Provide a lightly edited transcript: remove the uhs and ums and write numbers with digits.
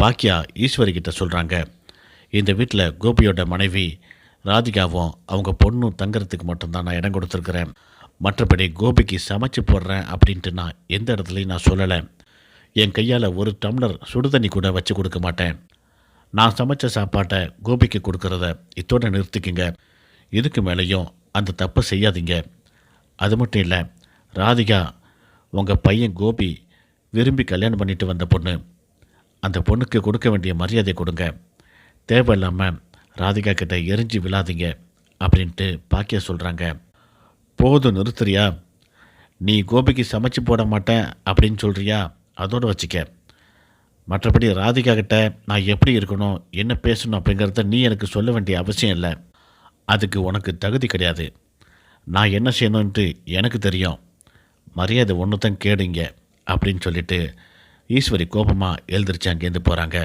பாக்கியா ஈஸ்வரி கிட்ட சொல்கிறாங்க, இந்த வீட்டில் கோபியோட மனைவி ராதிகாவும் அவங்க பொண்ணும் தங்குறதுக்கு மட்டும்தான் நான் இடம் கொடுத்துருக்குறேன். மற்றபடி கோபிக்கு சமைச்சு போடுறேன் அப்படின்ட்டு நான் எந்த இடத்துலையும் நான் சொல்லலை. என் கையால் ஒரு டம்ளர் சுடுதண்ணி கூட வச்சு கொடுக்க மாட்டேன். நான் சமைச்ச சாப்பாட்டை கோபிக்கு கொடுக்கறத இத்தோட நிறுத்திக்குங்க. இதுக்கு மேலேயும் அந்த தப்பை செய்யாதீங்க. அது மட்டும் இல்லை, ராதிகா உங்கள் பையன் கோபி விரும்பி கல்யாணம் பண்ணிட்டு வந்த பொண்ணு. அந்த பொண்ணுக்கு கொடுக்க வேண்டிய மரியாதை கொடுங்க. தேவையில்லாமல் ராதிகா கிட்ட எரிஞ்சு விழாதீங்க அப்படின்ட்டு பாக்கியா சொல்கிறாங்க. போதும் நிறுத்துறியா? நீ கோபிக்கு சமைச்சு போட மாட்டேன் அப்படின்னு சொல்கிறியா? அதோடு வச்சுக்க. மற்றபடி ராதிகா கிட்ட நான் எப்படி இருக்கணும், என்ன பேசணும் அப்படிங்கிறத நீ எனக்கு சொல்ல வேண்டிய அவசியம் இல்லை. அதுக்கு உனக்கு தகுதி கிடையாது. நான் என்ன செய்யணுன்ட்டு எனக்கு தெரியும். மரியாதை ஒன்று தான் கேடுங்க அப்படின்னு சொல்லிட்டு ஈஸ்வரி கோபமாக எழுந்திரிச்சு அங்கேருந்து போகிறாங்க.